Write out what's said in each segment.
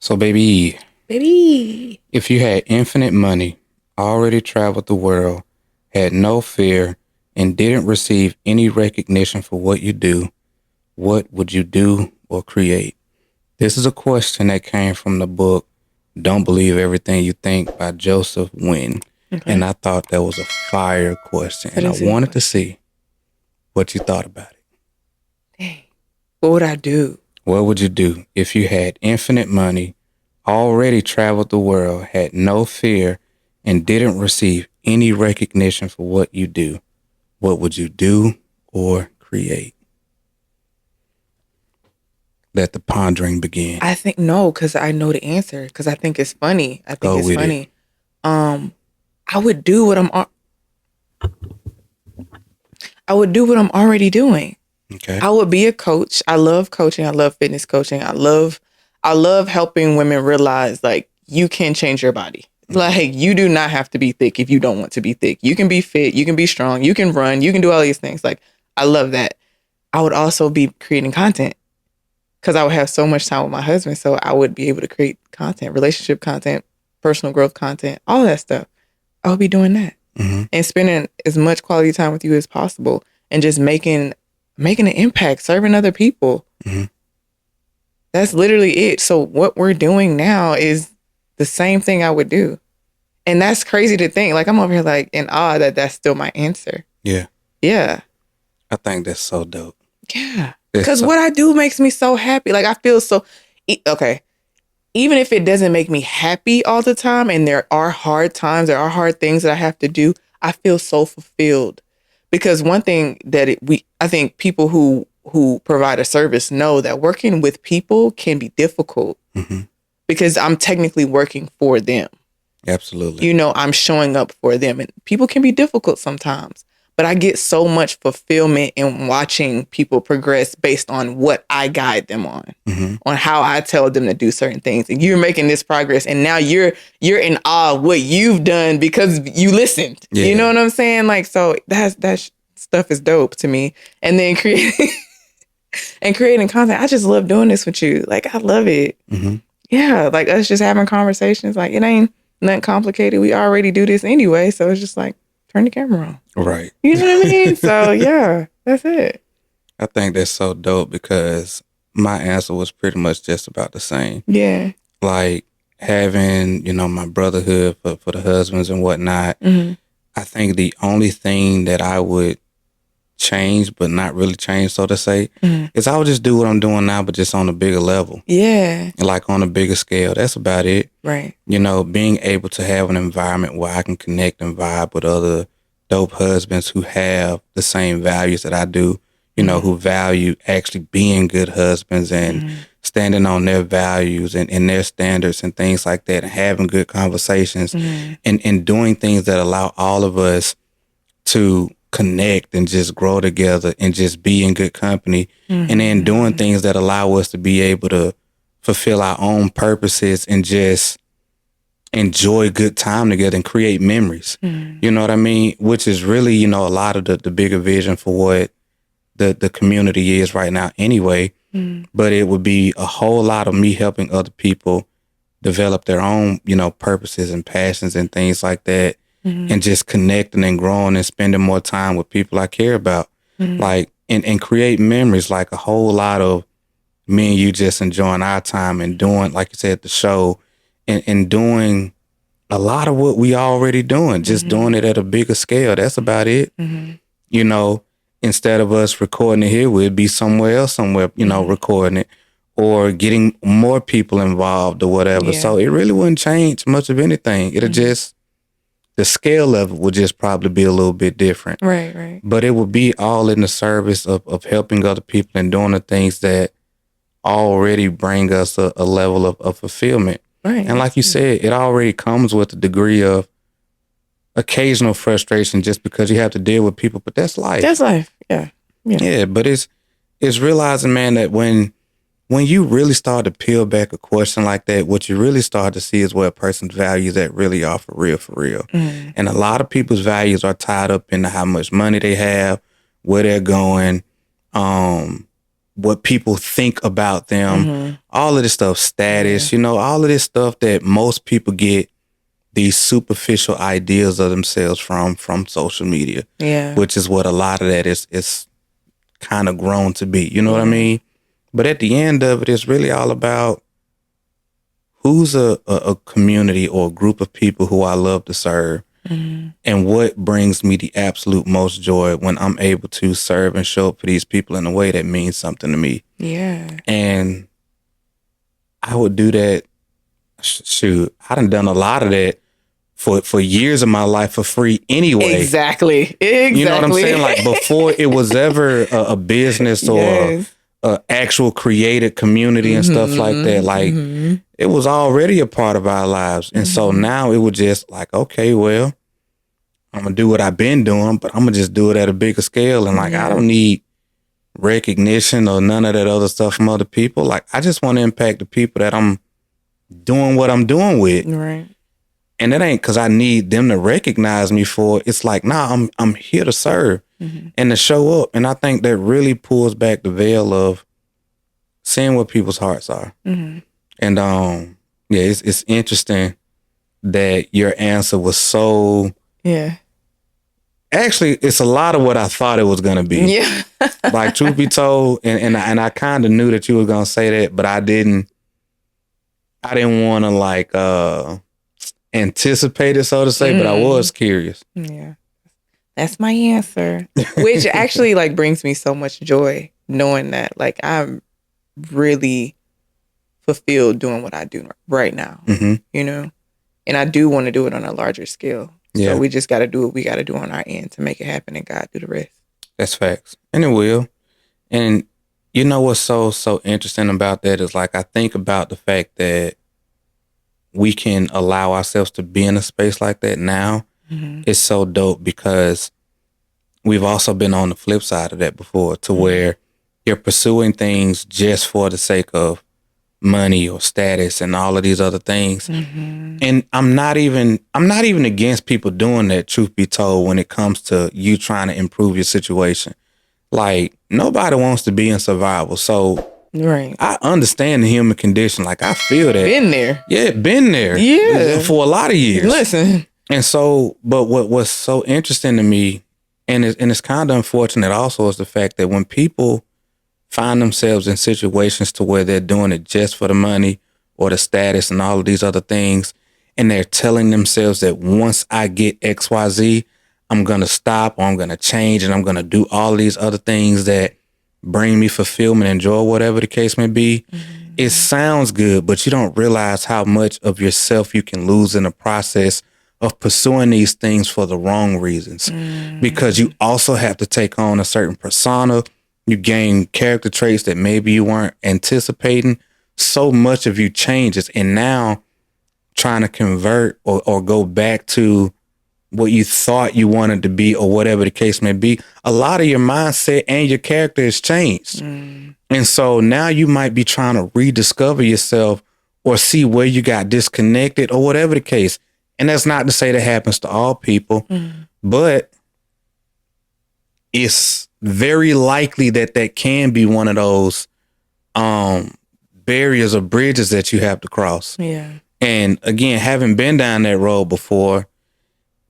So, baby, Baby. if you had infinite money, already traveled the world, had no fear, and didn't receive any recognition for what you do, what would you do or create? This is a question that came from the book Don't Believe Everything You Think by Joseph Nguyen. Okay. And I thought that was a fire question. That And I is a wanted to question. see what you thought about it. Dang. What would I do? What would you do if you had infinite money, already traveled the world, had no fear, and didn't receive any recognition for what you do? What would you do or create? Let the pondering begin. I think no, because I know the answer. Because I think it's funny. Go with it. I would do what I'm already doing. Okay. I would be a coach. I love coaching. I love fitness coaching. I love helping women realize like you can change your body. Like you do not have to be thick if you don't want to be thick. You can be fit, you can be strong, you can run, you can do all these things. Like I love that. I would also be creating content because I would have so much time with my husband. So I would be able to create content, relationship content, personal growth content, all that stuff. I would be doing that and spending as much quality time with you as possible and just making an impact, serving other people. That's literally it. So what we're doing now is the same thing I would do. And that's crazy to think. Like I'm over here like in awe that that's still my answer. Yeah. Yeah. I think that's so dope. Yeah. Because what I do makes me so happy. Like I feel so, okay. Even if it doesn't make me happy all the time and there are hard times, there are hard things that I have to do, I feel so fulfilled. Because one thing that I think people who provide a service know that working with people can be difficult because I'm technically working for them. Absolutely. You know, I'm showing up for them and people can be difficult sometimes, but I get so much fulfillment in watching people progress based on what I guide them on how I tell them to do certain things. And you're making this progress and now you're in awe of what you've done because you listened. Yeah. You know what I'm saying? Like, so that stuff is dope to me. And then creating content. I just love doing this with you. Like, I love it. Yeah. Like us just having conversations. Like it ain't nothing complicated. We already do this anyway. So it's just like, turn the camera on. Right. You know what I mean? So yeah, that's it. I think that's so dope because my answer was pretty much just about the same. Yeah. Like having, my brotherhood for the husbands and whatnot. I think the only thing that I would change, but not really change, so to say, is I would just do what I'm doing now, but just on a bigger level. Yeah. Like on a bigger scale. That's about it. Right. Being able to have an environment where I can connect and vibe with other dope husbands who have the same values that I do, who value actually being good husbands and standing on their values and their standards and things like that and having good conversations and doing things that allow all of us to connect and just grow together and just be in good company and then doing things that allow us to be able to fulfill our own purposes and just enjoy good time together and create memories. You know what I mean? Which is really, a lot of the bigger vision for what the community is right now anyway. But it would be a whole lot of me helping other people develop their own, purposes and passions and things like that. And just connecting and growing and spending more time with people I care about. Like, and create memories, like a whole lot of me and you just enjoying our time and doing, like you said, the show and doing a lot of what we already doing, just doing it at a bigger scale. That's about it. Instead of us recording it here, we'd be somewhere, recording it or getting more people involved or whatever. Yeah. So it really wouldn't change much of anything. It'll just, the scale of it would just probably be a little bit different. Right. But it would be all in the service of helping other people and doing the things that already bring us a level of fulfillment. Right. And like you said, it already comes with a degree of occasional frustration just because you have to deal with people, but that's life. That's life. Yeah. Yeah, but it's realizing, man, that when you really start to peel back a question like that, what you really start to see is where a person's values that really are for real. And a lot of people's values are tied up into how much money they have, where they're going, what people think about them, Mm-hmm. all of this stuff, status, all of this stuff that most people get these superficial ideas of themselves from social media. Yeah. Which is what a lot of that is kind of grown to be. You know what I mean? But at the end of it, it's really all about who's a community or a group of people who I love to serve, and what brings me the absolute most joy when I'm able to serve and show up for these people in a way that means something to me. Yeah. And I would do that. Shoot, I done a lot of that for years of my life for free anyway. Exactly. You know what I'm saying? Like before it was ever a business or a actual created community and stuff like that. Like it was already a part of our lives. And so now it was just like, okay, well, I'm going to do what I've been doing, but I'm going to just do it at a bigger scale. And like, I don't need recognition or none of that other stuff from other people. Like, I just want to impact the people that I'm doing what I'm doing with. Right. And it ain't because I need them to recognize me for it. It's like, nah, I'm here to serve and to show up. And I think that really pulls back the veil of seeing what people's hearts are. And it's interesting that your answer was so. Yeah. Actually, it's a lot of what I thought it was gonna be. Yeah. Like, truth be told, and I kind of knew that you were gonna say that, but I didn't want to like anticipate it, so to say. But I was curious. Yeah, that's my answer. Which actually like brings me so much joy knowing that like I'm really fulfilled doing what I do right now. And I do want to do it on a larger scale. So we just got to do what we got to do on our end to make it happen, and God do the rest. That's facts. And it will. And you know what's so interesting about that is like I think about the fact that we can allow ourselves to be in a space like that now. It's so dope because we've also been on the flip side of that before, to where you're pursuing things just for the sake of money or status and all of these other things. And I'm not even against people doing that, truth be told, when it comes to you trying to improve your situation. Like, nobody wants to be in survival. So I understand the human condition. Like, I feel that. Been there. Yeah, been there. Yeah. For a lot of years. Listen. And so, but what's so interesting to me, and it's kind of unfortunate also, is the fact that when people find themselves in situations to where they're doing it just for the money or the status and all of these other things, and they're telling themselves that once I get XYZ, I'm going to stop, or I'm going to change, and I'm going to do all these other things that bring me fulfillment and joy, whatever the case may be. It sounds good, but you don't realize how much of yourself you can lose in the process of pursuing these things for the wrong reasons. Because you also have to take on a certain persona. You gain character traits that maybe you weren't anticipating. So much of you changes. And now trying to convert or go back to what you thought you wanted to be, or whatever the case may be, a lot of your mindset and your character has changed. And so now you might be trying to rediscover yourself or see where you got disconnected or whatever the case. And that's not to say that happens to all people, but it's very likely that can be one of those barriers or bridges that you have to cross. Yeah. And again, having been down that road before,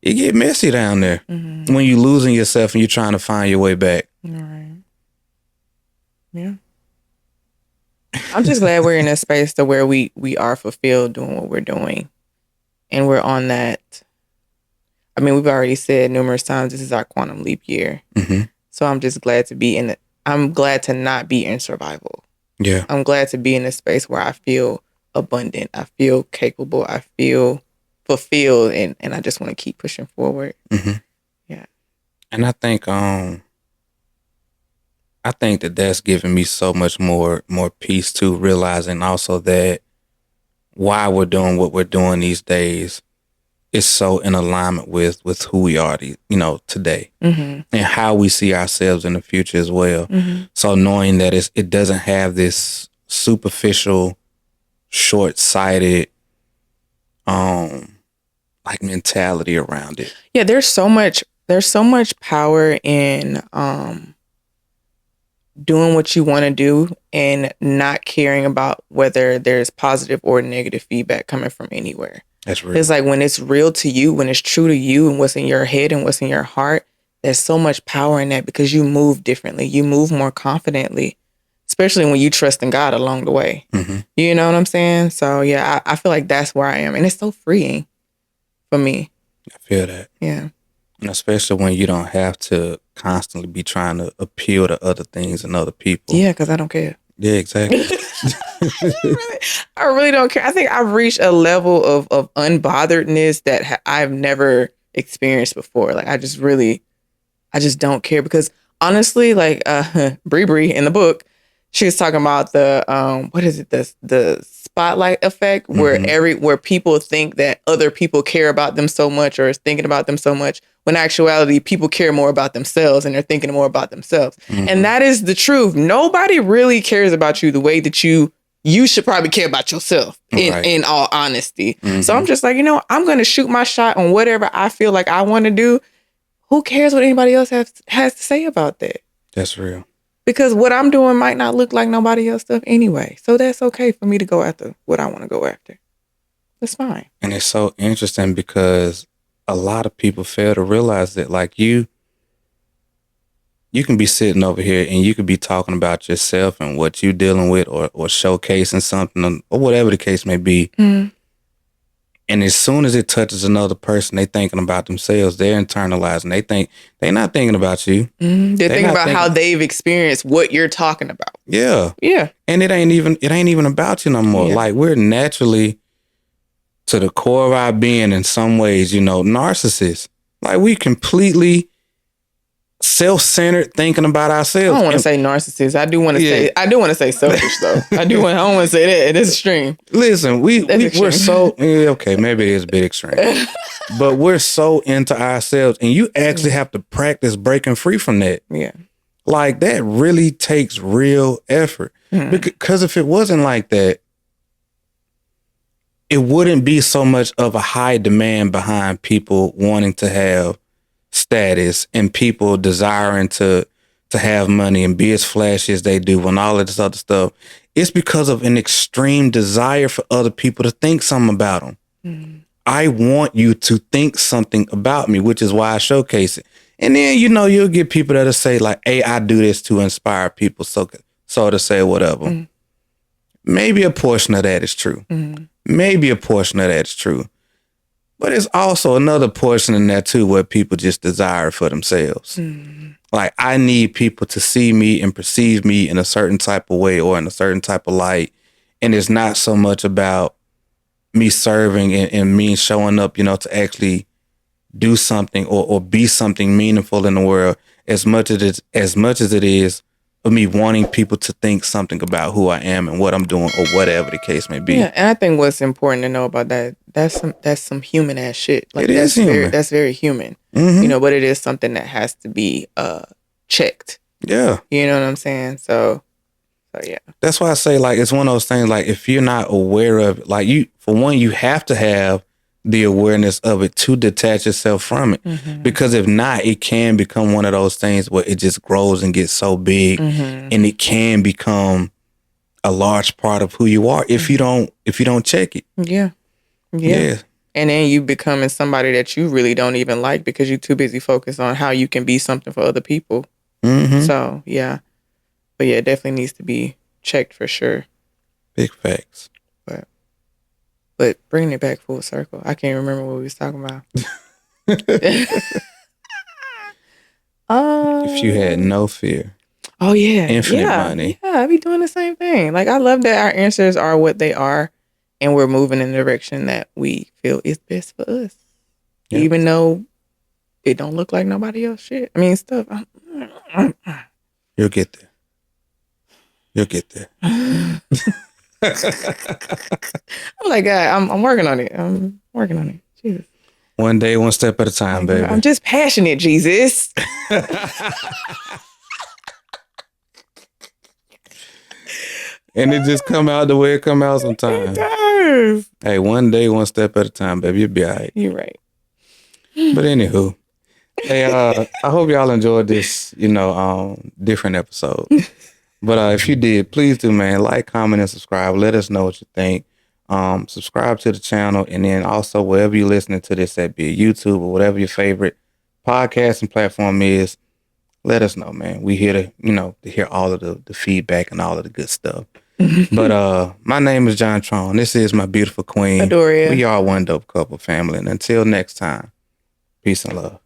it get messy down there when you're losing yourself and you're trying to find your way back. All right. Yeah. I'm just glad we're in a space to where we are fulfilled doing what we're doing. And we're on that. I mean, we've already said numerous times, this is our quantum leap year. So I'm just glad to be in it. I'm glad to not be in survival. Yeah. I'm glad to be in a space where I feel abundant. I feel capable. I feel fulfilled. And I just want to keep pushing forward. Yeah. And I think that's given me so much more peace too, realizing also that why we're doing what we're doing these days is so in alignment with who we are, today, and how we see ourselves in the future as well. So knowing that it doesn't have this superficial, short-sighted, like mentality around it. Yeah, there's so much power in doing what you want to do and not caring about whether there's positive or negative feedback coming from anywhere. That's real. It's like when it's real to you, when it's true to you and what's in your head and what's in your heart, there's so much power in that because you move differently. You move more confidently, especially when you trust in God along the way. Mm-hmm. You know what I'm saying? So yeah, I feel like that's where I am. And it's so freeing for me. I feel that. Yeah. And especially when you don't have to constantly be trying to appeal to other things and other people. Yeah, because I don't care. Yeah, exactly. I really don't care. I think I've reached a level of unbotheredness that I've never experienced before. Like I just don't care because honestly, like Bree in the book, she was talking about the what is it, the spotlight effect where people think that other people care about them so much or is thinking about them so much, when in actuality people care more about themselves and they're thinking more about themselves. And that is the truth. Nobody really cares about you the way that you should probably care about yourself in all honesty. So I'm just like, I'm going to shoot my shot on whatever I feel like I want to do. Who cares what anybody else has to say about that? That's real. Because what I'm doing might not look like nobody else's stuff anyway. So that's okay for me to go after what I want to go after. That's fine. And it's so interesting because a lot of people fail to realize that, like, you can be sitting over here and you could be talking about yourself and what you're dealing with or showcasing something or whatever the case may be. Mm-hmm. And as soon as it touches another person, they thinking about themselves. They're internalizing. They're not thinking about you. Mm-hmm. They're thinking about how they've experienced what you're talking about. Yeah. Yeah. And it ain't even about you no more. Yeah. Like, we're naturally, to the core of our being in some ways, narcissists. Like, we completely self-centered, thinking about ourselves. I don't want to say narcissist. I do want to say selfish though. I don't want to say that. It's extreme. Listen, we're so okay, maybe it is a bit extreme. But we're so into ourselves, and you actually have to practice breaking free from that. Yeah. Like, that really takes real effort. Because if it wasn't like that, it wouldn't be so much of a high demand behind people wanting to have status and people desiring to have money and be as flashy as they do and all of this other stuff. It's because of an extreme desire for other people to think something about them. Mm-hmm. I want you to think something about me, which is why I showcase it. And then, you'll get people that'll say like, hey, I do this to inspire people. So to say whatever. Mm-hmm. Maybe a portion of that is true. Mm-hmm. Maybe a portion of that's true. But it's also another portion in there too where people just desire for themselves. Mm. Like, I need people to see me and perceive me in a certain type of way or in a certain type of light. And it's not so much about me serving and me showing up, to actually do something or be something meaningful in the world as much as it is of me wanting people to think something about who I am and what I'm doing or whatever the case may be. Yeah, and I think what's important to know about that's some human ass shit. Like, that's human. That's very human. Mm-hmm. But it is something that has to be checked. Yeah. You know what I'm saying? So yeah. That's why I say, like, it's one of those things, like, if you're not aware of it, like, for one, you have to have the awareness of it to detach yourself from it. Mm-hmm. Because if not, it can become one of those things where it just grows and gets so big, and it can become a large part of who you are if you don't check it. Yeah. And then you becoming somebody that you really don't even like because you're too busy focused on how you can be something for other people. Mm-hmm. So yeah, but yeah, it definitely needs to be checked for sure. Big facts. But bringing it back full circle, I can't remember what we was talking about. If you had no fear. Oh, yeah. Infinite money. Yeah, I be doing the same thing. Like, I love that our answers are what they are, and we're moving in the direction that we feel is best for us. Yep. Even though it don't look like nobody else shit. I mean, stuff. You'll get there. You'll get there. I'm like, God, I'm working on it. I'm working on it. Jesus. One day, one step at a time, baby. I'm just passionate, Jesus. And it just come out the way it come out sometimes. It does. Hey, one day, one step at a time, baby. You'll be all right. You're right. But anywho, hey, I hope y'all enjoyed this, different episode. But if you did, please do, man. Like, comment, and subscribe. Let us know what you think. Subscribe to the channel, and then also wherever you're listening to this, at be it YouTube or whatever your favorite podcasting platform is, let us know, man. We here to, to hear all of the feedback and all of the good stuff. But my name is John Trone. This is my beautiful queen. Adoria. We are one dope couple family. And until next time, peace and love.